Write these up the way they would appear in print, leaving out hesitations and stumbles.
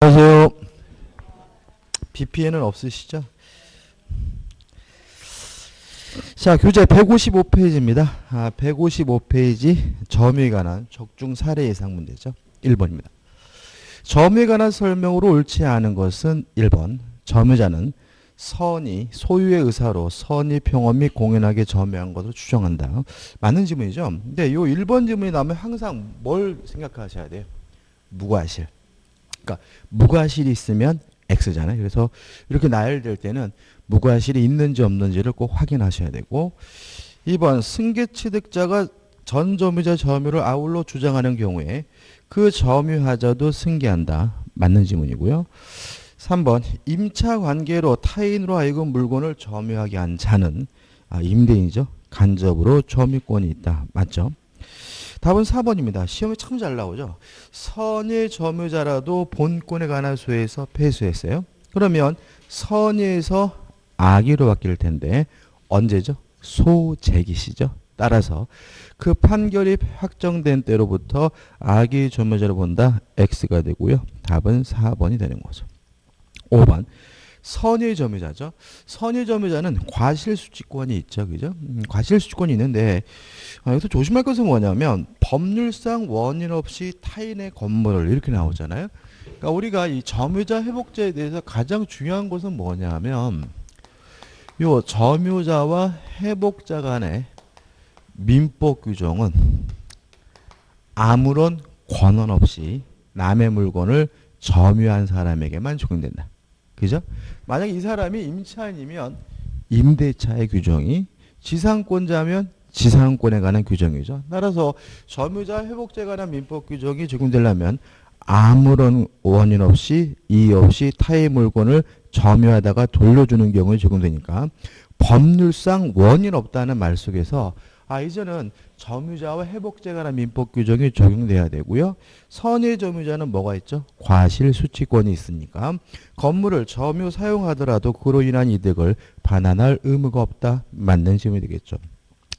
안녕하세요. BPN은 없으시죠? 자, 교재 155페이지입니다. 155페이지 점유에 관한 적중 사례 예상 문제죠. 1번입니다. 점유에 관한 설명으로 옳지 않은 것은 1번. 점유자는 선의, 소유의 의사로 선의 평원 및 공연하게 점유한 것으로 추정한다. 맞는 지문이죠. 근데 요 1번 지문이 나오면 항상 뭘 생각하셔야 돼요? 무과실. 그러니까 무과실이 있으면 X잖아요. 그래서 이렇게 나열될 때는 무과실이 있는지 없는지를 꼭 확인하셔야 되고, 2번 승계취득자가 전 점유자 점유를 아울러 주장하는 경우에 그 점유하자도 승계한다. 맞는 지문이고요. 3번 임차관계로 타인으로 하여금 물건을 점유하게 한 자는 임대인이죠. 간접으로 점유권이 있다. 맞죠? 답은 4번입니다. 시험에 참 잘 나오죠. 선의 점유자라도 본권에 관한 소에서 패소했어요. 그러면 선의에서 악의로 바뀔 텐데 언제죠? 소재기시죠. 따라서 그 판결이 확정된 때로부터 악의 점유자로 본다. X가 되고요. 답은 4번이 되는 거죠. 5번 선의 점유자죠. 선의 점유자는 과실수취권이 있죠. 그죠? 과실수취권이 있는데 여기서 조심할 것은 뭐냐면 법률상 원인 없이 타인의 건물을 이렇게 나오잖아요. 그러니까 우리가 이 점유자 회복자에 대해서 가장 중요한 것은 뭐냐면 요 점유자와 회복자 간의 민법 규정은 아무런 권한 없이 남의 물건을 점유한 사람에게만 적용된다. 그죠? 만약 이 사람이 임차인이면 임대차의 규정이, 지상권자면 지상권에 관한 규정이죠. 따라서 점유자 회복자에 관한 민법 규정이 적용되려면 아무런 원인 없이 이의 없이 타의 물건을 점유하다가 돌려주는 경우에 적용되니까 법률상 원인 없다는 말 속에서 이제는 점유자와 회복자에 관한 민법 규정이 적용돼야 되고요. 선의 점유자는 뭐가 있죠? 과실수취권이 있으니까 건물을 점유 사용하더라도 그로 인한 이득을 반환할 의무가 없다. 맞는 질문이 되겠죠.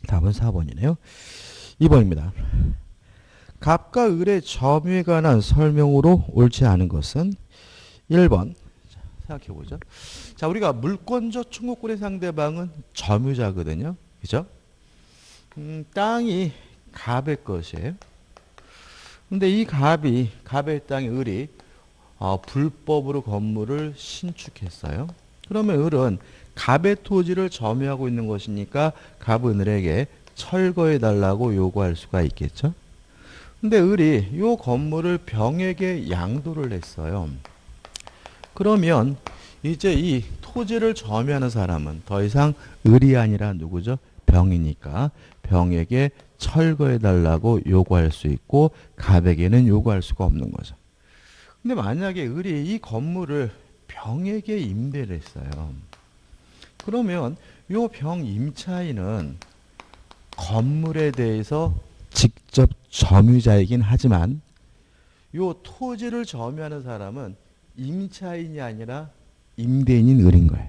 답은 4번이네요. 2번입니다. 갑과 을의 점유에 관한 설명으로 옳지 않은 것은 1번. 생각해보죠. 자, 우리가 물권적 청구권의 상대방은 점유자거든요. 그죠? 땅이 갑의 것이에요. 근데 이 갑의 땅이 을이 불법으로 건물을 신축했어요. 그러면 을은 갑의 토지를 점유하고 있는 것이니까 갑은 을에게 철거해달라고 요구할 수가 있겠죠. 근데 을이 이 건물을 병에게 양도를 했어요. 그러면 이제 이 토지를 점유하는 사람은 더 이상 을이 아니라 누구죠? 병이니까 병에게 철거해달라고 요구할 수 있고 갑에게는 요구할 수가 없는 거죠. 근데 만약에 을이 이 건물을 병에게 임대를 했어요. 그러면 요 병 임차인은 건물에 대해서 직접 점유자이긴 하지만 요 토지를 점유하는 사람은 임차인이 아니라 임대인인 을인 거예요.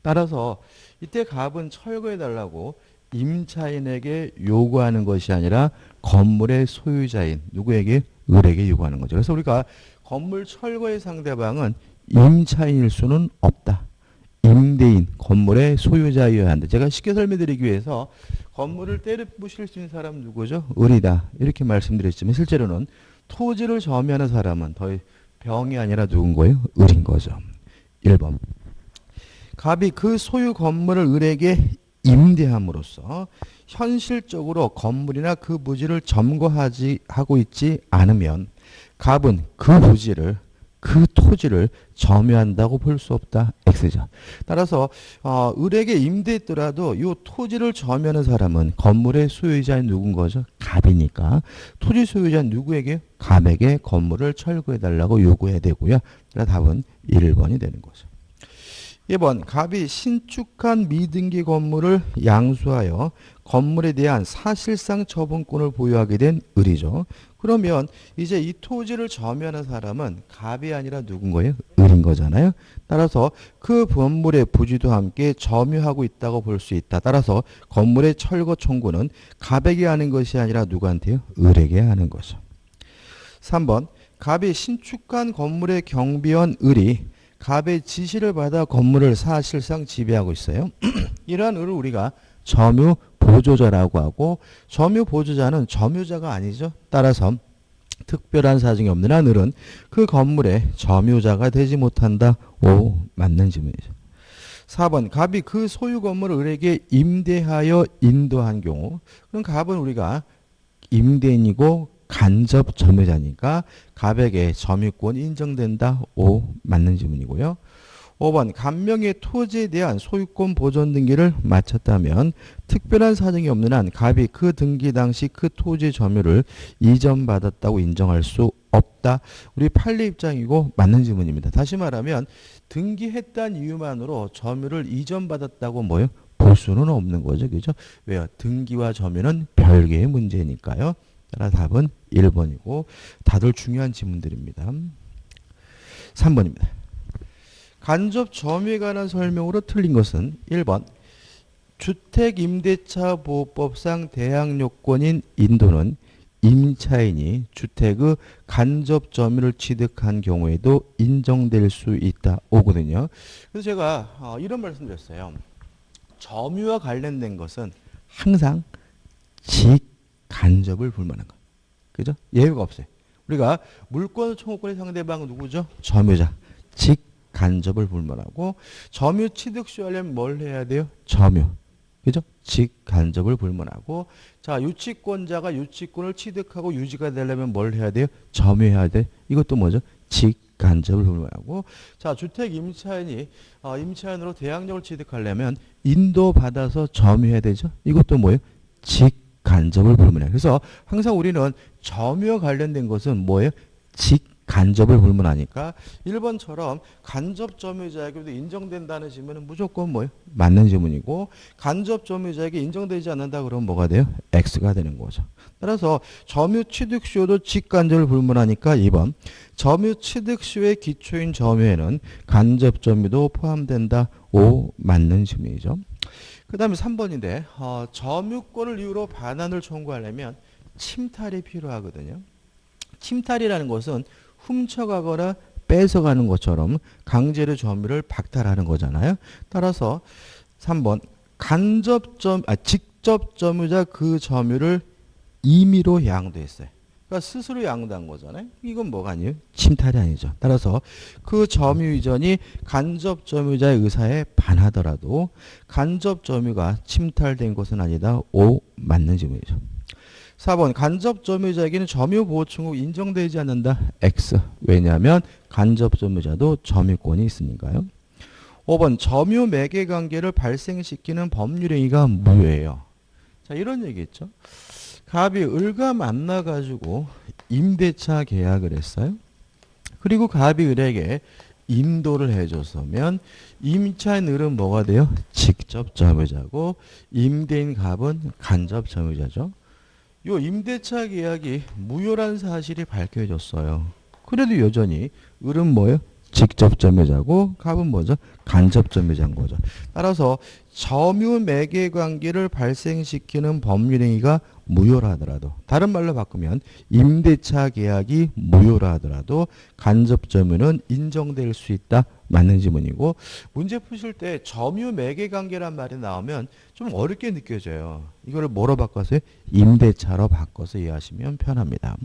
따라서 이때 갑은 철거해달라고 임차인에게 요구하는 것이 아니라 건물의 소유자인 누구에게? 을에게 요구하는 거죠. 그래서 우리가 건물 철거의 상대방은 임차인일 수는 없다. 임대인, 건물의 소유자여야 한다. 제가 쉽게 설명드리기 위해서 건물을 때려 부실 수 있는 사람은 누구죠? 을이다. 이렇게 말씀드렸지만 실제로는 토지를 점유하는 사람은 더 병이 아니라 누군 거예요? 을인 거죠. 1번. 갑이 그 소유 건물을 을에게 임대함으로써 현실적으로 건물이나 그 부지를 점거하고 있지 않으면 갑은 그 부지를 그 토지를 점유한다고 볼 수 없다. X죠. 따라서 을에게 임대했더라도 이 토지를 점유하는 사람은 건물의 소유자인 누군 거죠? 갑이니까 토지 소유자인 누구에게? 갑에게 건물을 철거해달라고 요구해야 되고요. 그래서 답은 1번이 되는 거죠. 2번 갑이 신축한 미등기 건물을 양수하여 건물에 대한 사실상 처분권을 보유하게 된 을이죠. 그러면 이제 이 토지를 점유하는 사람은 갑이 아니라 누군 거예요? 을인 거잖아요. 따라서 그 건물의 부지도 함께 점유하고 있다고 볼 수 있다. 따라서 건물의 철거 청구는 갑에게 하는 것이 아니라 누구한테요? 을에게 하는 거죠. 3번 갑이 신축한 건물의 경비원 을이 갑의 지시를 받아 건물을 사실상 지배하고 있어요. 이러한 을을 우리가 점유 보조자라고 하고, 점유 보조자는 점유자가 아니죠. 따라서 특별한 사정이 없는 한 을은 그 건물의 점유자가 되지 못한다. 오, 맞는 질문이죠. 4번 갑이 그 소유 건물을 을에게 임대하여 인도한 경우, 그럼 갑은 우리가 임대인이고 간접 점유자니까 갑에게 점유권이 인정된다. 오, 맞는 질문이고요. 5번 갑명의 토지에 대한 소유권 보존 등기를 마쳤다면 특별한 사정이 없는 한 갑이 그 등기 당시 그 토지 점유를 이전받았다고 인정할 수 없다. 우리 판례 입장이고 맞는 질문입니다. 다시 말하면 등기했다는 이유만으로 점유를 이전받았다고 뭐요? 볼 수는 없는 거죠. 그죠? 왜요? 등기와 점유는 별개의 문제니까요. 따라 답은 1번이고 다들 중요한 질문들입니다. 3번입니다. 간접 점유에 관한 설명으로 틀린 것은 1번 주택임대차보호법상 대항요건인 인도는 임차인이 주택의 간접 점유를 취득한 경우에도 인정될 수 있다. 오거든요. 그래서 제가 이런 말씀드렸어요. 점유와 관련된 것은 항상 직간접을 불문하는 거. 그죠? 예외가 없어요. 우리가 물권 청구권의 상대방은 누구죠? 점유자. 직간접을 불문하고, 점유 취득 시하려면 뭘 해야 돼요? 점유. 그죠? 직간접을 불문하고, 자, 유치권자가 유치권을 취득하고 유지가 되려면 뭘 해야 돼요? 점유해야 돼. 이것도 뭐죠? 직간접을 불문하고, 자, 주택 임차인이 임차인으로 대항력을 취득하려면 인도받아서 점유해야 되죠. 이것도 뭐예요? 직간접을 불문해요. 그래서 항상 우리는 점유와 관련된 것은 뭐예요? 직간접을 불문하니까 1번처럼 간접 점유자에게도 인정된다는 질문은 무조건 뭐예요? 맞는 질문이고, 간접 점유자에게 인정되지 않는다 그러면 뭐가 돼요? X가 되는 거죠. 따라서 점유 취득 시효도 직간접을 불문하니까 2번 점유 취득 시효의 기초인 점유에는 간접 점유도 포함된다. 오, 맞는 질문이죠. 그 다음에 3번인데 점유권을 이유로 반환을 청구하려면 침탈이 필요하거든요. 침탈이라는 것은 훔쳐가거나 뺏어가는 것처럼 강제로 점유를 박탈하는 거잖아요. 따라서 3번 직접 점유자 그 점유를 임의로 양도했어요. 그러니까 스스로 양도한 거잖아요. 이건 뭐가 아니에요? 침탈이 아니죠. 따라서 그 점유 이전이 간접 점유자의 의사에 반하더라도 간접 점유가 침탈된 것은 아니다. 오, 맞는 질문이죠. 4번 간접 점유자에게는 점유보호청구 인정되지 않는다. X. 왜냐하면 간접 점유자도 점유권이 있으니까요. 5번 점유 매개 관계를 발생시키는 법률행위가 무효예요. 자, 이런 얘기 있죠. 갑이 을과 만나가지고 임대차 계약을 했어요. 그리고 갑이 을에게 인도를 해줬으면 임차인 을은 뭐가 돼요? 직접 점유자고 임대인 갑은 간접 점유자죠. 요 임대차 계약이 무효란 사실이 밝혀졌어요. 그래도 여전히 을은 뭐예요? 직접 점유자고 갑은 뭐죠? 간접 점유자인 거죠. 따라서 점유 매개 관계를 발생시키는 법률행위가 무효라 하더라도, 다른 말로 바꾸면 임대차 계약이 무효라 하더라도 간접 점유는 인정될 수 있다. 맞는 질문이고, 문제 푸실 때 점유 매개 관계란 말이 나오면 좀 어렵게 느껴져요. 이거를 뭐로 바꿔서 임대차로 바꿔서 이해하시면 편합니다.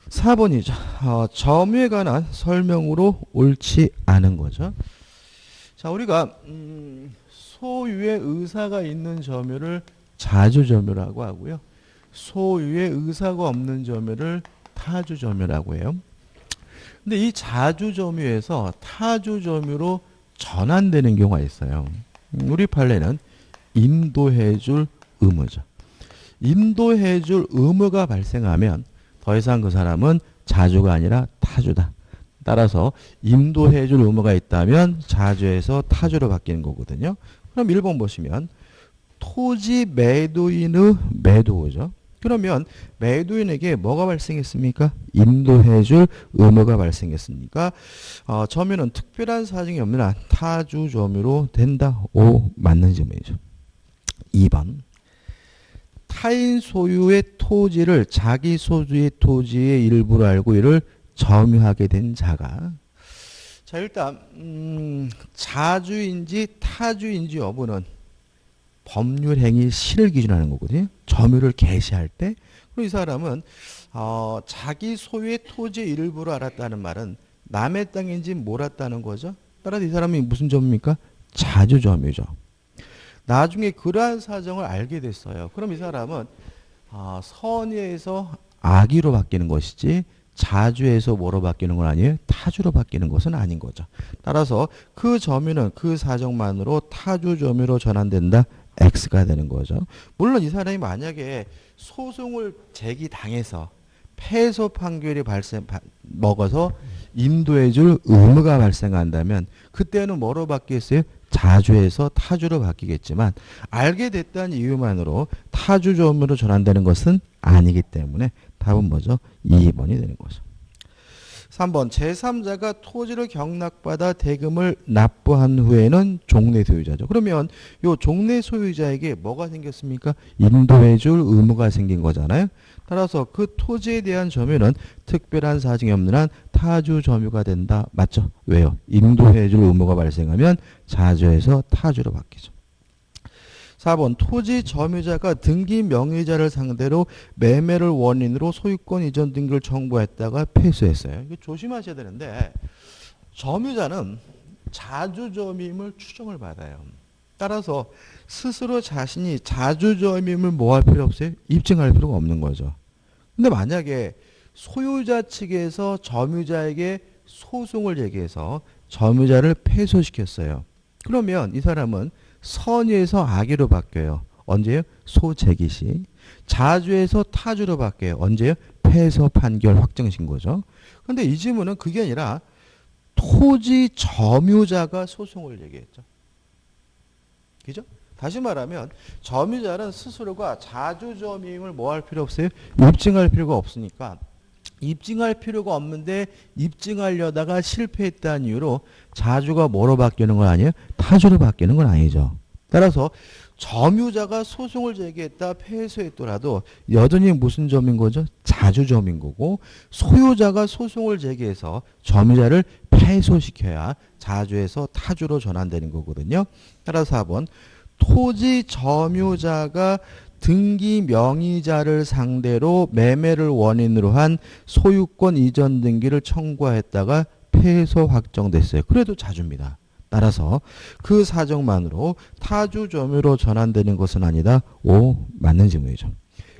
4번이죠. 점유에 관한 설명으로 옳지 않은 거죠. 자, 우리가 소유의 의사가 있는 점유를 자주점유라고 하고요. 소유의 의사가 없는 점유를 타주점유라고 해요. 근데 이 자주점유에서 타주점유로 전환되는 경우가 있어요. 우리 판례는 인도해줄 의무죠. 인도해줄 의무가 발생하면 더 이상 그 사람은 자주가 아니라 타주다. 따라서 인도해줄 의무가 있다면 자주에서 타주로 바뀌는 거거든요. 그럼 1번 보시면 토지 매도인의 매도죠. 그러면 매도인에게 뭐가 발생했습니까? 인도해줄 의무가 발생했으니까 점유는 특별한 사정이 없는 한 타주 점유로 된다. 오, 맞는 질문이죠. 2번 타인 소유의 토지를 자기 소유의 토지의 일부로 알고 이를 점유하게 된 자가. 자, 일단 자주인지 타주인지 여부는 법률 행위 시를 기준하는 거거든요. 점유를 개시할 때. 그럼 이 사람은 자기 소유의 토지의 일부로 알았다는 말은 남의 땅인지 몰랐다는 거죠. 따라서 이 사람이 무슨 점입니까? 자주점유죠. 나중에 그러한 사정을 알게 됐어요. 그럼 이 사람은 선의에서 악의로 바뀌는 것이지 자주에서 뭐로 바뀌는 건 아니에요? 타주로 바뀌는 것은 아닌 거죠. 따라서 그 점유는 그 사정만으로 타주 점유로 전환된다. X가 되는 거죠. 물론 이 사람이 만약에 소송을 제기당해서 패소 판결이 먹어서 인도해 줄 의무가 발생한다면 그때는 뭐로 바뀌겠어요? 자주에서 타주로 바뀌겠지만 알게 됐다는 이유만으로 타주 점유로 전환되는 것은 아니기 때문에 답은 뭐죠? 2번이 되는 거죠. 3번 제3자가 토지를 경락받아 대금을 납부한 후에는 종래 소유자죠. 그러면 이 종래 소유자에게 뭐가 생겼습니까? 인도해 줄 의무가 생긴 거잖아요. 따라서 그 토지에 대한 점유는 특별한 사정이 없는 한 타주 점유가 된다. 맞죠? 왜요? 인도해 줄 의무가 발생하면 자주에서 타주로 바뀌죠. 4번 토지 점유자가 등기 명의자를 상대로 매매를 원인으로 소유권 이전 등기를 청구했다가 패소했어요. 이거 조심하셔야 되는데 점유자는 자주점유임을 추정을 받아요. 따라서 스스로 자신이 자주점유임을 뭐 할 필요 없어요? 입증할 필요가 없는 거죠. 근데 만약에 소유자 측에서 점유자에게 소송을 제기해서 점유자를 패소시켰어요. 그러면 이 사람은 선의에서 악의로 바뀌어요. 언제요? 소제기 시. 자주에서 타주로 바뀌어요. 언제요? 패소 판결 확정 신고죠. 그런데 이 질문은 그게 아니라 토지 점유자가 소송을 제기했죠. 그죠? 다시 말하면 점유자는 스스로가 자주점유임을 뭐 할 필요 없어요? 입증할 필요가 없으니까 입증할 필요가 없는데 입증하려다가 실패했다는 이유로 자주가 뭐로 바뀌는 건 아니에요? 타주로 바뀌는 건 아니죠. 따라서 점유자가 소송을 제기했다 패소했더라도 여전히 무슨 점인 거죠? 자주점인 거고 소유자가 소송을 제기해서 점유자를 패소시켜야 자주에서 타주로 전환되는 거거든요. 따라서 4번 토지 점유자가 등기 명의자를 상대로 매매를 원인으로 한 소유권 이전 등기를 청구했다가 패소 확정됐어요. 그래도 자주입니다. 따라서 그 사정만으로 타주 점유로 전환되는 것은 아니다. 5 맞는 질문이죠.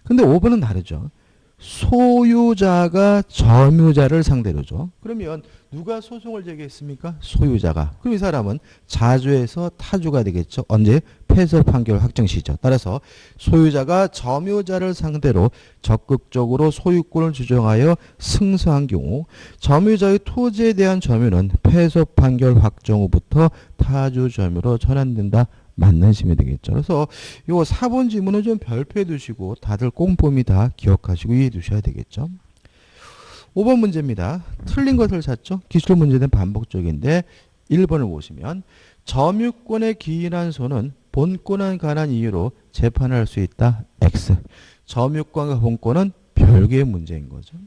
근데 5번은 다르죠. 소유자가 점유자를 상대로죠. 그러면 누가 소송을 제기했습니까? 소유자가. 그럼 이 사람은 자주에서 타주가 되겠죠. 언제? 패소 판결 확정 시죠. 따라서 소유자가 점유자를 상대로 적극적으로 소유권을 주장하여 승소한 경우 점유자의 토지에 대한 점유는 패소 판결 확정 후부터 타주 점유로 전환된다. 맞는 질문이 되겠죠. 그래서 요 4번 지문은 좀 별표해 두시고 다들 꼼꼼히 다 기억하시고 이해해 두셔야 되겠죠. 5번 문제입니다. 틀린 것을 찾죠. 기출 문제는 반복적인데 1번을 보시면 점유권에 기인한 소는 본권에 관한 이유로 재판할 수 있다. X. 점유권과 본권은 별개의 문제인 거죠.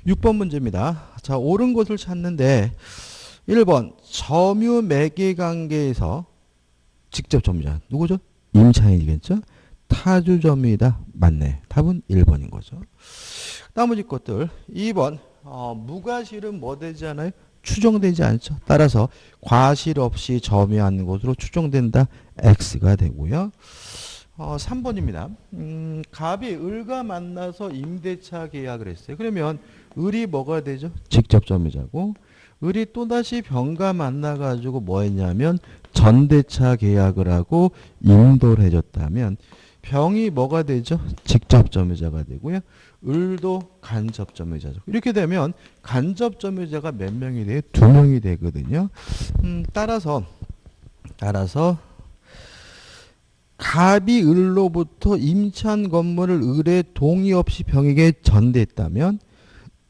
6번 문제입니다. 자, 옳은 것을 찾는데 1번 점유 매개 관계에서 직접 점유자 누구죠? 임차인이겠죠? 타주 점유이다. 맞네. 답은 1번인 거죠. 나머지 것들 2번 무과실은 뭐 되지 않아요? 추정되지 않죠. 따라서 과실 없이 점유하는 것으로 추정된다. X가 되고요. 3번입니다. 갑이 을과 만나서 임대차 계약을 했어요. 그러면 을이 뭐가 되죠? 직접 점유자고 을이 또다시 병과 만나가지고 뭐 했냐면 전대차 계약을 하고 인도를 해줬다면 병이 뭐가 되죠? 직접 점유자가 되고요. 을도 간접 점유자죠. 이렇게 되면 간접 점유자가 몇 명이 돼요? 2명이 되거든요. 따라서 갑이 을로부터 임차한 건물을 을의 동의 없이 병에게 전대했다면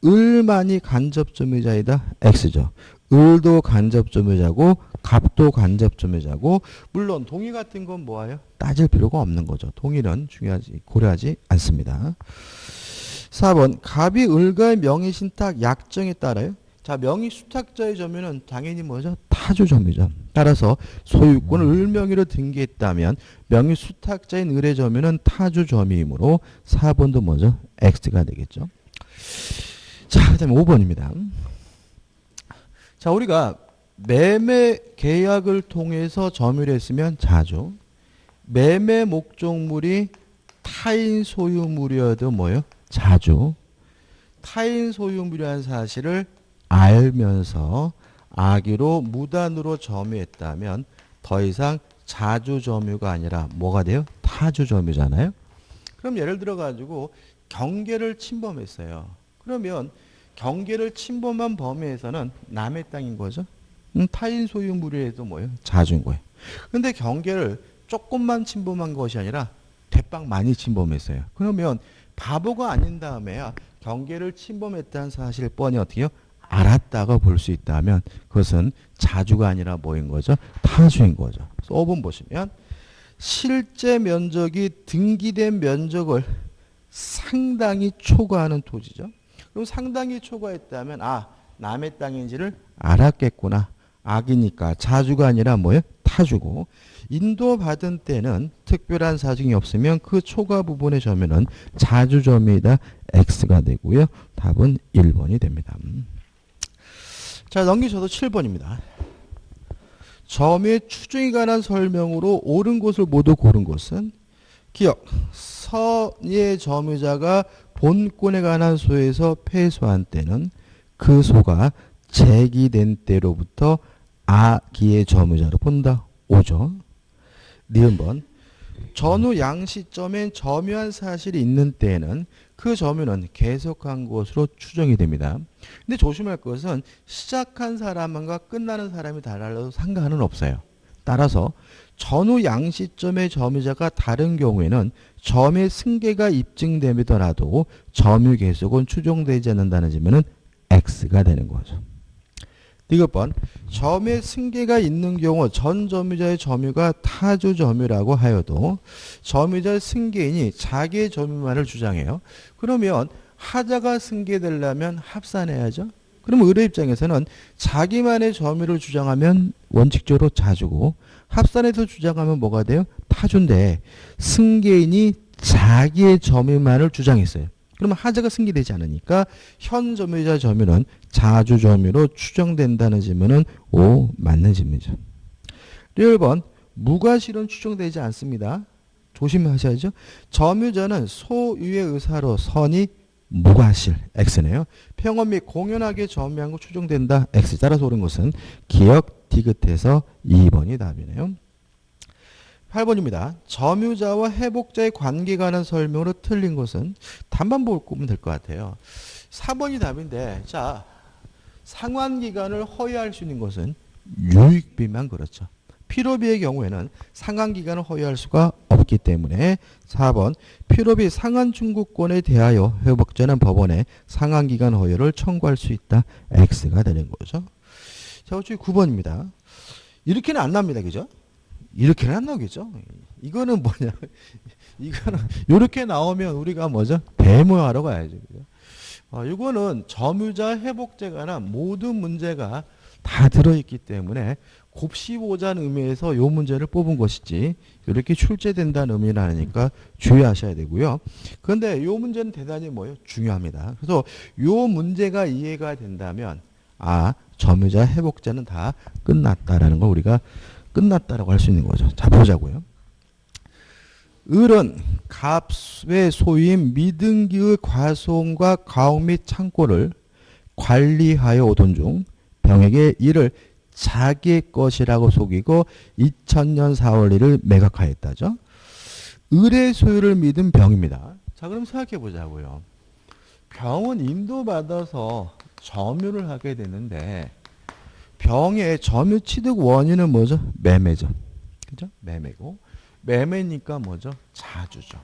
을만이 간접점유자이다. X죠. 을도 간접점유자고 갑도 간접점유자고 물론 동의 같은 건 뭐예요? 따질 필요가 없는 거죠. 동의는 고려하지 않습니다. 4번 갑이 을과의 명의신탁 약정에 따라요. 자, 명의수탁자의 점유는 당연히 뭐죠? 타주점유죠. 따라서 소유권을 을 명의로 등기했다면 명의수탁자인 을의 점유는 타주점유이므로 4번도 뭐죠? X가 되겠죠. 자, 그 다음에 5번입니다. 자, 우리가 매매 계약을 통해서 점유를 했으면 자주, 매매 목적물이 타인 소유물이어도 뭐예요? 자주. 타인 소유물이라는 사실을 알면서 악의로 무단으로 점유했다면 더 이상 자주 점유가 아니라 뭐가 돼요? 타주 점유잖아요. 그럼 예를 들어 가지고 경계를 침범했어요. 그러면 경계를 침범한 범위에서는 남의 땅인 거죠. 타인 소유물에도 뭐예요? 자주인 거예요. 근데 경계를 조금만 침범한 것이 아니라 대빵 많이 침범했어요. 그러면 바보가 아닌 다음에야 경계를 침범했다는 사실을 뻔히 어떻게 해요? 알았다고 볼 수 있다면 그것은 자주가 아니라 뭐인 거죠? 타주인 거죠. 5번 보시면 실제 면적이 등기된 면적을 상당히 초과하는 토지죠. 그럼 상당히 초과했다면 남의 땅인지를 알았겠구나. 악이니까 자주가 아니라 뭐예요? 타주고 인도받은 때는 특별한 사정이 없으면 그 초과 부분의 점유는 자주점유이다. X가 되고요. 답은 1번이 됩니다. 자, 넘기셔도 7번입니다. 점유의 추정에 관한 설명으로 옳은 곳을 모두 고른 것은 기억, 선의 점유자가 본권에 관한 소에서 패소한 때는 그 소가 제기된 때로부터 악의의 점유자로 본다. 5죠. 니은번 전후 양시점엔 점유한 사실이 있는 때에는 그 점유는 계속한 것으로 추정이 됩니다. 근데 조심할 것은 시작한 사람과 끝나는 사람이 달라도 상관은 없어요. 따라서 전후 양시점의 점유자가 다른 경우에는 점의 승계가 입증되더라도 점유 계속은 추정되지 않는다는 점은 X가 되는 거죠. 이것번 점의 승계가 있는 경우 전 점유자의 점유가 타주 점유라고 하여도 점유자의 승계인이 자기의 점유만을 주장해요. 그러면 하자가 승계되려면 합산해야죠. 그럼 의뢰 입장에서는 자기만의 점유를 주장하면 원칙적으로 자주고 합산해서 주장하면 뭐가 돼요? 타주인데 승계인이 자기의 점유만을 주장했어요. 그러면 하자가 승계되지 않으니까 현 점유자 점유는 자주 점유로 추정된다는 질문은 5 맞는 질문이죠. 1번 무과실은 추정되지 않습니다. 조심하셔야죠. 점유자는 소유의 의사로 선이 무과실 X네요. 평원 및 공연하게 점유한 거 추정된다. X. 따라서 옳은 것은 기억 디귿에서 2번이 답이네요. 8번입니다. 점유자와 회복자의 관계에 관한 설명으로 틀린 것은 답만 보면 될 것 같아요. 4번이 답인데 자 상환기간을 허용할 수 있는 것은 유익비만 그렇죠. 필요비의 경우에는 상환기간을 허용할 수가 없기 때문에 4번 필요비 상환중구권에 대하여 회복자는 법원에 상환기간 허용을 청구할 수 있다. X가 되는 거죠. 자, 어차피 9번입니다. 이렇게는 안 납니다. 그죠? 이렇게는 안 나오겠죠. 이거는 뭐냐? 이거는 이렇게 나오면 우리가 뭐죠? 배모하러 가야죠. 그죠? 이거는 점유자 회복제에 관한 모든 문제가 다 들어있기 때문에 곱씹보자는 의미에서 이 문제를 뽑은 것이지 이렇게 출제된다는 의미는 아니니까 주의하셔야 되고요. 그런데 이 문제는 대단히 뭐예요? 중요합니다. 그래서 이 문제가 이해가 된다면 점유자 회복제는 다 끝났다라는 걸 우리가 끝났다라고 할 수 있는 거죠. 자, 보자고요. 을은 갑의 소유인 미등기의 과수원과 가옥 및 창고를 관리하여 오던 중 병에게 이를 자기의 것이라고 속이고 2000년 4월 1일 매각하였다죠. 을의 소유를 믿은 병입니다. 자, 그럼 생각해 보자고요. 병은 인도받아서 점유를 하게 되는데 병의 점유 취득 원인은 뭐죠? 매매죠. 그죠? 매매고. 매매니까 뭐죠? 자주죠.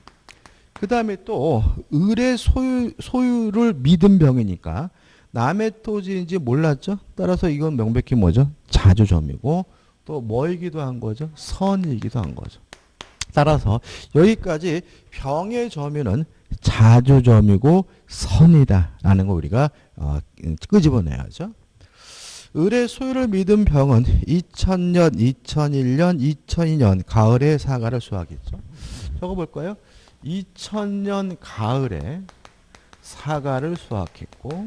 그 다음에 또 을의 소유를 믿은 병이니까 남의 토지인지 몰랐죠. 따라서 이건 명백히 뭐죠? 자주점이고 또 뭐이기도 한 거죠? 선이기도 한 거죠. 따라서 여기까지 병의 점유는 자주점이고 선이다라는 거 우리가 끄집어내야죠. 을의 소유를 믿은 병은 2000년, 2001년, 2002년 가을에 사과를 수확했죠. 적어볼까요? 2000년 가을에 사과를 수확했고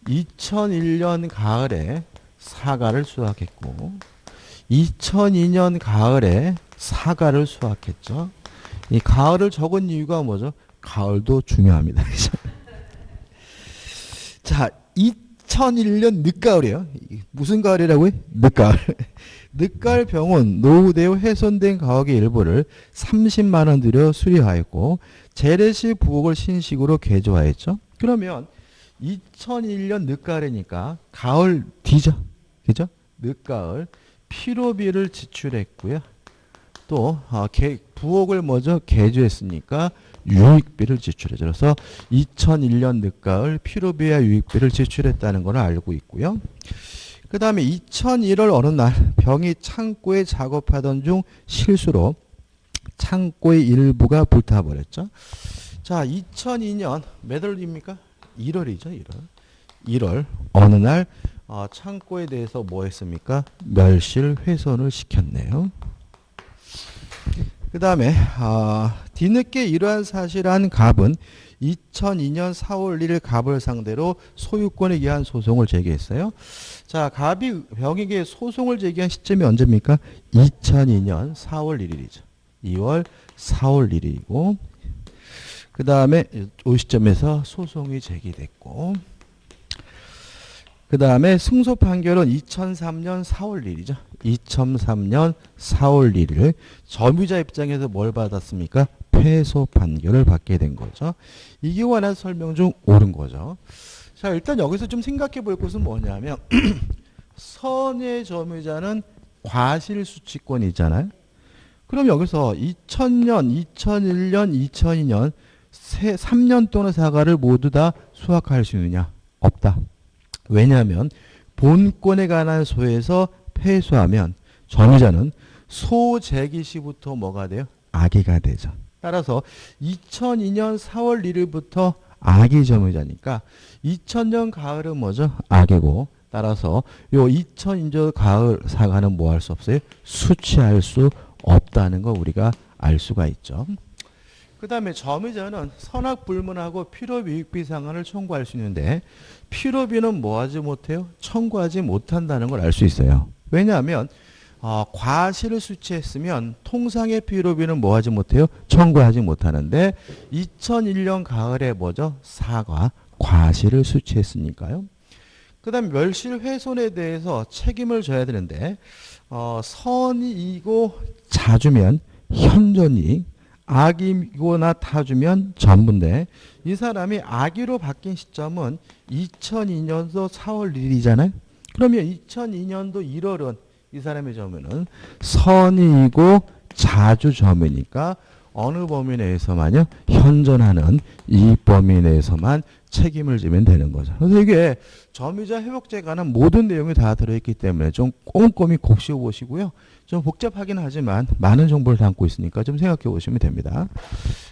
2001년 가을에 사과를 수확했고 2002년 가을에 사과를 수확했죠. 이 가을을 적은 이유가 뭐죠? 가을도 중요합니다. 자, 2001년 늦가을이에요. 무슨 가을이라고요? 늦가을. 늦가을 병원 노후되어 훼손된 가옥의 일부를 30만 원 들여 수리하였고 재래식 부엌을 신식으로 개조하였죠. 그러면 2001년 늦가을이니까 가을 뒤죠. 그죠? 늦가을 피로비를 지출했고요. 또 부엌을 먼저 개조했으니까 유익비를 지출해줘. 그래서 2001년 늦가을 피로비와 유익비를 지출했다는 걸 알고 있고요. 그 다음에 2001월 어느 날 병이 창고에 작업하던 중 실수로 창고의 일부가 불타버렸죠. 자, 2002년 몇 월입니까? 1월이죠. 1월 어느 날 창고에 대해서 뭐 했습니까? 멸실 훼손을 시켰네요. 그 다음에 뒤늦게 이러한 사실을 한 갑은 2002년 4월 1일 갑을 상대로 소유권에 의한 소송을 제기했어요. 자, 갑이 병에게 소송을 제기한 시점이 언제입니까? 2002년 4월 1일이죠. 2월 4월 1일이고 그 다음에 이 시점에서 소송이 제기됐고 그 다음에 승소 판결은 2003년 4월 1일이죠. 2003년 4월 1일 점유자 입장에서 뭘 받았습니까? 패소 판결을 받게 된 거죠. 이게 관한 설명 중 옳은 거죠. 자, 일단 여기서 좀 생각해 볼 것은 뭐냐면 선의 점유자는 과실수취권이잖아요. 그럼 여기서 2000년, 2001년, 2002년 3년 동안의 사과를 모두 다 수확할 수 있느냐? 없다. 왜냐하면 본권에 관한 소에서 패소하면 점유자는 소재기 시부터 뭐가 돼요? 악의가 되죠. 따라서 2002년 4월 1일부터 악의 점유자니까 2000년 가을은 뭐죠? 악이고 따라서 요 2002년 가을 사과는 뭐 할 수 없어요? 수취할 수 없다는 거 우리가 알 수가 있죠. 그 다음에 점유자는 선악불문하고 필요비 유익비 상한을 청구할 수 있는데 필요비는 뭐 하지 못해요? 청구하지 못한다는 걸 알 수 있어요. 왜냐하면 과실을 수취했으면 통상의 필요비는 뭐 하지 못해요? 청구하지 못하는데 2001년 가을에 뭐죠? 사과, 과실을 수취했으니까요. 그 다음에 멸실 훼손에 대해서 책임을 져야 되는데 선이이고 자주면 현존이 악이거나 타주면 전부인데 이 사람이 악의로 바뀐 시점은 2002년도 4월 1일이잖아요. 그러면 2002년도 1월은 이 사람의 점유는 선이고 자주 점유니까 어느 범위 내에서만요? 현존하는 이 범위 내에서만 책임을 지면 되는 거죠. 그래서 이게 점유자 회복제에 관한 모든 내용이 다 들어있기 때문에 좀 꼼꼼히 곱씹어 보시고요. 좀 복잡하긴 하지만 많은 정보를 담고 있으니까 좀 생각해 보시면 됩니다.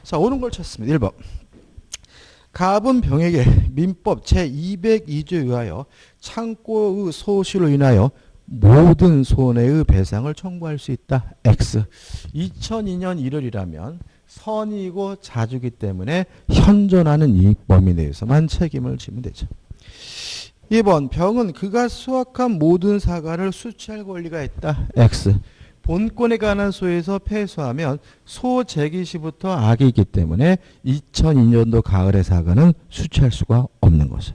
자, 옳은 걸 찾습니다. 1번. 갑은 병에게 민법 제202조에 의하여 창고의 소실로 인하여 모든 손해의 배상을 청구할 수 있다. X. 2002년 1월이라면 선이고 자주기 때문에 현존하는 이익 범위 내에서만 책임을 지면 되죠. 2번. 병은 그가 수확한 모든 사과를 수취할 권리가 있다. X. 본권에 관한 소에서 패소하면 소 제기 시부터 악이기 때문에 2002년도 가을의 사과는 수취할 수가 없는 거죠.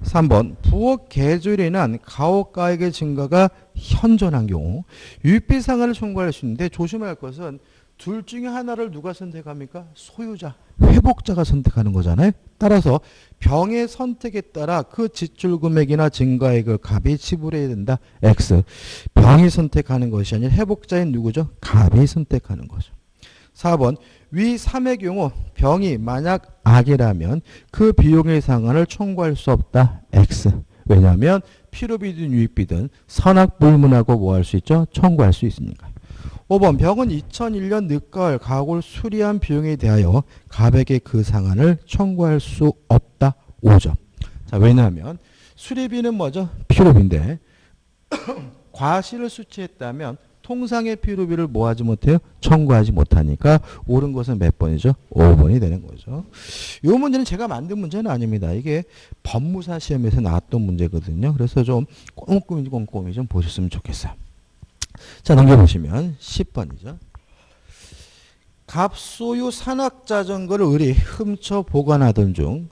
3번. 부엌 개조로 인한 가옥가액의 증가가 현존한 경우 유익비 상한을 청구할 수 있는데 조심할 것은 둘 중에 하나를 누가 선택합니까? 소유자, 회복자가 선택하는 거잖아요. 따라서 병의 선택에 따라 그 지출 금액이나 증가액을 갑이 지불해야 된다. X. 병이 선택하는 것이 아니라 회복자인 누구죠? 갑이 선택하는 거죠. 4번 위 3의 경우 병이 만약 악이라면 그 비용의 상한을 청구할 수 없다. X. 왜냐하면 필요비든 유익비든 선악불문하고 뭐 할 수 있죠? 청구할 수 있으니까. 5번 병은 2001년 늦가을 가옥을 수리한 비용에 대하여 갑에게 그 상한을 청구할 수 없다. 5점. 자, 왜냐하면 수리비는 뭐죠? 필요비인데 과실을 수취했다면 통상의 필요비를 뭐 하지 못해요? 청구하지 못하니까 옳은 것은 몇 번이죠? 5번이 되는 거죠. 이 문제는 제가 만든 문제는 아닙니다. 이게 법무사 시험에서 나왔던 문제거든요. 그래서 좀 꼼꼼히 좀 보셨으면 좋겠어요. 자, 넘겨보시면 10번이죠. 갑소유 산악자전거를 을이 훔쳐 보관하던 중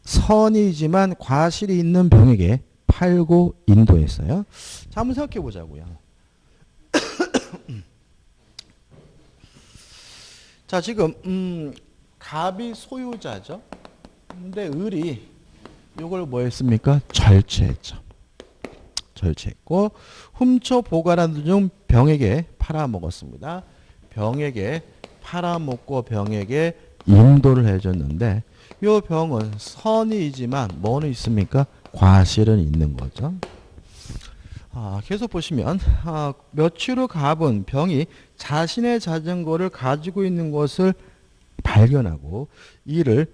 선이지만 과실이 있는 병에게 팔고 인도했어요. 자, 한번 생각해 보자고요. 자, 지금 갑이 소유자죠. 근데 을이 이걸 뭐 했습니까? 절취했죠. 절취했고 훔쳐 보관하던 중 병에게 팔아먹었습니다. 병에게 팔아먹고 병에게 인도를 해줬는데 이 병은 선이지만 뭐는 있습니까? 과실은 있는 거죠. 계속 보시면 며칠 후 갑은 병이 자신의 자전거를 가지고 있는 것을 발견하고 이를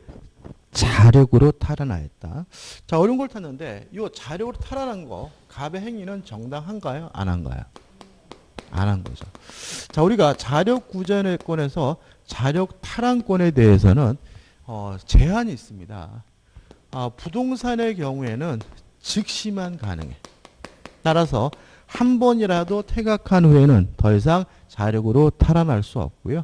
자력으로 탈환하였다. 자, 어려운 걸 탔는데 이 자력으로 탈환한 거 갑의 행위는 정당한가요? 안 한가요? 안 한 거죠. 자, 우리가 자력 구전권에서 자력 탈환권에 대해서는 제한이 있습니다. 부동산의 경우에는 즉시만 가능해. 따라서 한 번이라도 퇴각한 후에는 더 이상 자력으로 탈환할 수 없고요.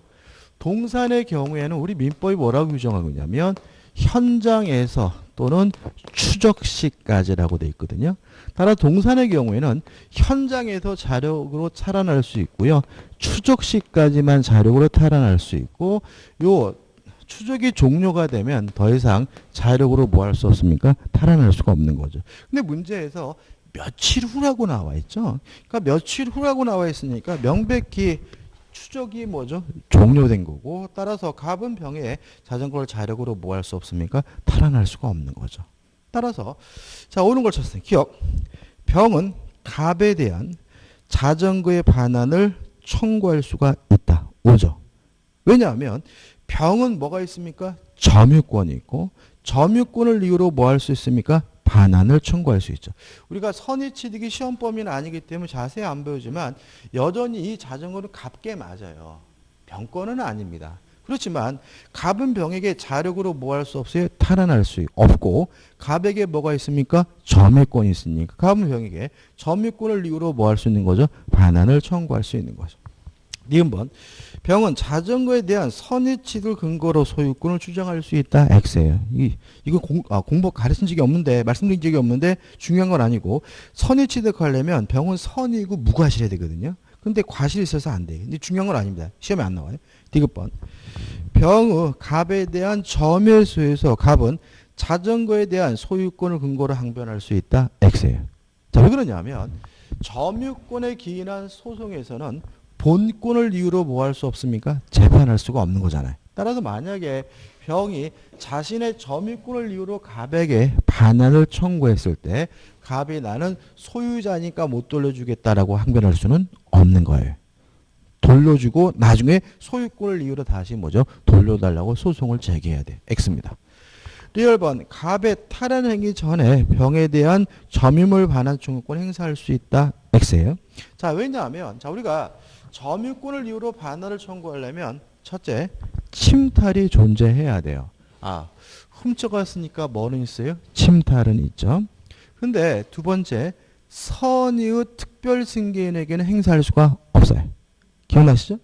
동산의 경우에는 우리 민법이 뭐라고 규정하고 있냐면 현장에서 또는 추적 시까지라고 되어 있거든요. 따라 동산의 경우에는 현장에서 자력으로 탈환할 수 있고요. 추적 시까지만 자력으로 탈환할 수 있고 요 추적이 종료가 되면 더 이상 자력으로 뭐 할 수 없습니까? 탈환할 수가 없는 거죠. 근데 문제에서 며칠 후라고 나와 있죠. 그러니까 며칠 후라고 나와 있으니까 명백히 추적이 뭐죠? 종료된 거고 따라서 갑은 병에 자전거를 자력으로 뭐 할 수 없습니까? 탈환할 수가 없는 거죠. 따라서 자, 옳은 걸 쳤어요. 기억. 병은 갑에 대한 자전거의 반환을 청구할 수가 있다. 5죠. 왜냐하면 병은 뭐가 있습니까? 점유권이 있고 점유권을 이유로 뭐 할 수 있습니까? 반환을 청구할 수 있죠. 우리가 선의취득이 시험 범위는 아니기 때문에 자세히 안 배우지만 여전히 이 자전거는 갑게 맞아요. 병권은 아닙니다. 그렇지만 갑은 병에게 자력으로 뭐 할 수 없어요? 탈환할 수 없고 갑에게 뭐가 있습니까? 점유권이 있으니까 갑은 병에게 점유권을 이유로 뭐 할 수 있는 거죠? 반환을 청구할 수 있는 거죠. 니은번 병은 자전거에 대한 선의취득을 근거로 소유권을 주장할 수 있다. X예요. 이거 공부 가르친 적이 없는데 말씀드린 적이 없는데 중요한 건 아니고 선의취득하려면 병은 선이고 무과실해야 되거든요. 근데 과실이 있어서 안 돼. 근데 중요한 건 아닙니다. 시험에 안 나와요. 디귿번 병의 갑에 대한 점유소에서 갑은 자전거에 대한 소유권을 근거로 항변할 수 있다. X예요. 자, 왜 그러냐면 점유권에 기인한 소송에서는 본권을 이유로 뭐 할 수 없습니까? 재판할 수가 없는 거잖아요. 따라서 만약에 병이 자신의 점유권을 이유로 갑에게 반환을 청구했을 때 갑이 나는 소유자니까 못 돌려주겠다라고 항변할 수는 없는 거예요. 돌려주고 나중에 소유권을 이유로 다시 뭐죠? 돌려달라고 소송을 제기해야 돼. X입니다. 리얼번 갑의 탈환행위 전에 병에 대한 점유물 반환 청구권 행사할 수 있다. X예요. 자, 왜냐하면 자, 우리가 점유권을 이유로 반환을 청구하려면 첫째, 침탈이 존재해야 돼요. 훔쳐갔으니까 뭐는 있어요? 침탈은 있죠. 근데 두 번째, 선의의 특별 승계인에게는 행사할 수가 없어요. 기억나시죠?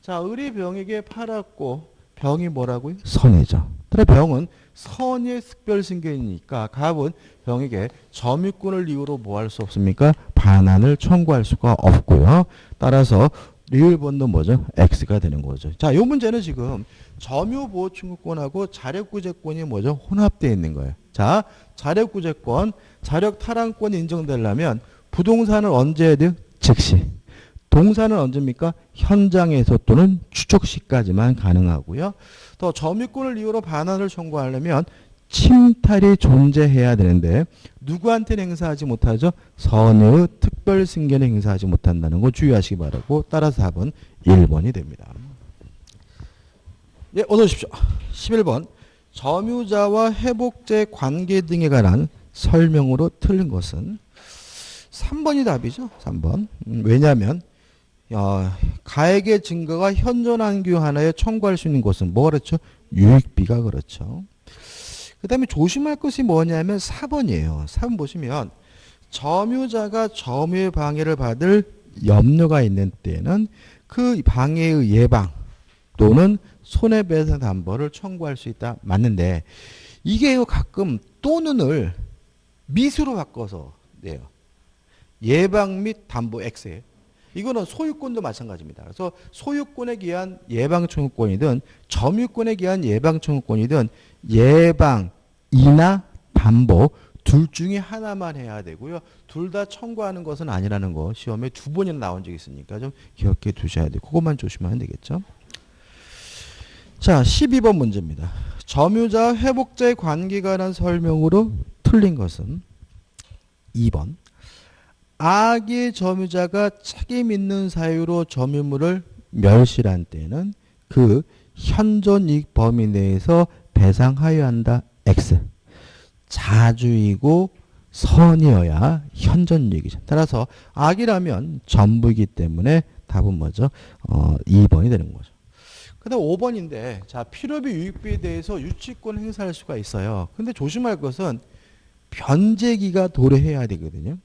자, 을이 병에게 팔았고 병이 뭐라고요? 선의죠. 따라 병은 선의의 특별 승계이니까 갑은 병에게 점유권을 이유로 뭐 할 수 없습니까? 반환을 청구할 수가 없고요. 따라서 리을번도 뭐죠? X가 되는 거죠. 자, 이 문제는 지금 점유보호청구권하고 자력구제권이 뭐죠? 혼합되어 있는 거예요. 자, 자력구제권, 자력탈환권이 인정되려면 부동산을 언제 해야 돼요? 즉시. 동사는 언제입니까? 현장에서 또는 추적 시까지만 가능하고요. 더 점유권을 이유로 반환을 청구하려면 침탈이 존재해야 되는데 누구한테는 행사하지 못하죠? 선의 특별 승계는 행사하지 못한다는 거 주의하시기 바라고 따라서 답은 1번이 됩니다. 예, 어서 오십시오. 11번. 점유자와 회복자의 관계 등에 관한 설명으로 틀린 것은 3번이 답이죠. 3번. 왜냐하면 가액의 증거가 현존한규 하나에 청구할 수 있는 것은 뭐가 그렇죠? 유익비가 그렇죠. 그 다음에 조심할 것이 뭐냐면 4번이에요. 4번 보시면 점유자가 점유의 방해를 받을 염려가 있는 때는 그 방해의 예방 또는 손해배상 담보를 청구할 수 있다. 맞는데 이게 가끔 또는을 미수로 바꿔서 내요. 예방 및 담보 X에. 이거는 소유권도 마찬가지입니다. 그래서 소유권에 기한 예방 청구권이든 점유권에 기한 예방 청구권이든 예방이나 담보 둘 중에 하나만 해야 되고요. 둘 다 청구하는 것은 아니라는 거 시험에 2번이나 나온 적이 있으니까 좀 기억해 두셔야 돼요. 그것만 조심하면 되겠죠. 자, 12번 문제입니다. 점유자와 회복자의 관계에 관한 설명으로 틀린 것은 2번. 악의 점유자가 책임 있는 사유로 점유물을 멸실한 때는 그 현존이익 범위 내에서 배상하여야 한다. X. 자주이고 선이어야 현존이익이죠. 따라서 악이라면 전부이기 때문에 답은 뭐죠? 2번이 되는 거죠. 그 다음 5번인데 자 필요비 유익비에 대해서 유치권 행사할 수가 있어요. 근데 조심할 것은 변제기가 도래해야 되거든요.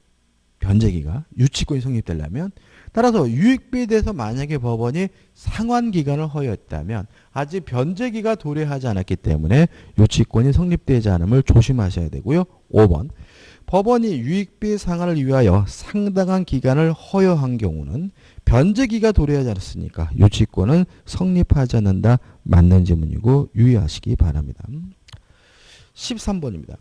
변제기가 유치권이 성립되려면 따라서 유익비에 대해서 만약에 법원이 상환기간을 허용했다면 아직 변제기가 도래하지 않았기 때문에 유치권이 성립되지 않음을 조심하셔야 되고요. 5번 법원이 유익비 상환을 위하여 상당한 기간을 허용한 경우는 변제기가 도래하지 않았으니까 유치권은 성립하지 않는다. 맞는 질문이고 유의하시기 바랍니다. 13번입니다.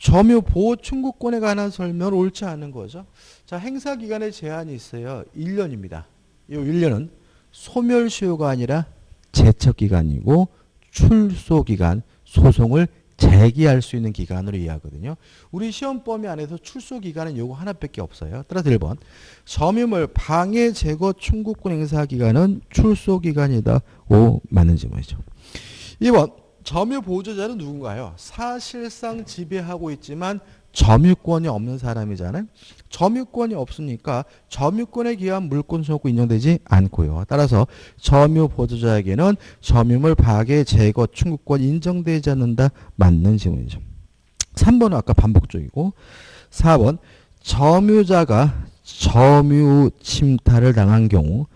점유 보호 청구권에 관한 설명은 옳지 않은 거죠. 자, 행사 기간에 제한이 있어요. 1년입니다. 이 1년은 소멸시효가 아니라 제척 기간이고 출소 기간, 소송을 제기할 수 있는 기간으로 이해하거든요. 우리 시험 범위 안에서 출소 기간은 요거 하나밖에 없어요. 따라서 1번. 점유물 방해 제거 청구권 행사 기간은 출소 기간이다. 오, 맞는 질문이죠. 2번. 점유 보조자는 누군가요? 사실상 지배하고 있지만 점유권이 없는 사람이잖아요. 점유권이 없으니까 점유권에 기한 물권 청구 인정되지 않고요. 따라서 점유 보조자에게는 점유물 파괴 제거 청구권 인정되지 않는다. 맞는 질문이죠. 3번은 아까 반복적이고 4번 점유자가 점유 침탈을 당한 경우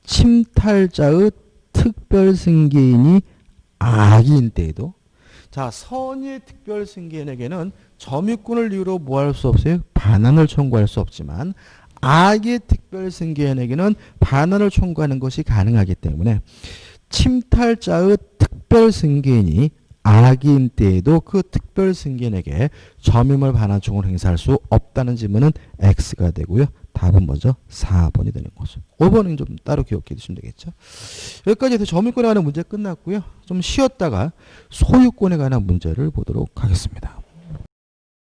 침탈자의 특별 승계인이 악인 때에도 자 선의의 특별 승계인에게는 점유권을 이유로 뭐 할 수 없어요? 반환을 청구할 수 없지만 악의 특별 승계인에게는 반환을 청구하는 것이 가능하기 때문에 침탈자의 특별 승계인이 악인 때에도 그 특별 승계인에게 점유물 반환 청구를 행사할 수 없다는 질문은 X가 되고요. 답은 뭐죠? 4번이 되는 거죠. 5번은 좀 따로 기억해 두시면 되겠죠. 여기까지 해서 점유권에 관한 문제 끝났고요. 좀 쉬었다가 소유권에 관한 문제를 보도록 하겠습니다.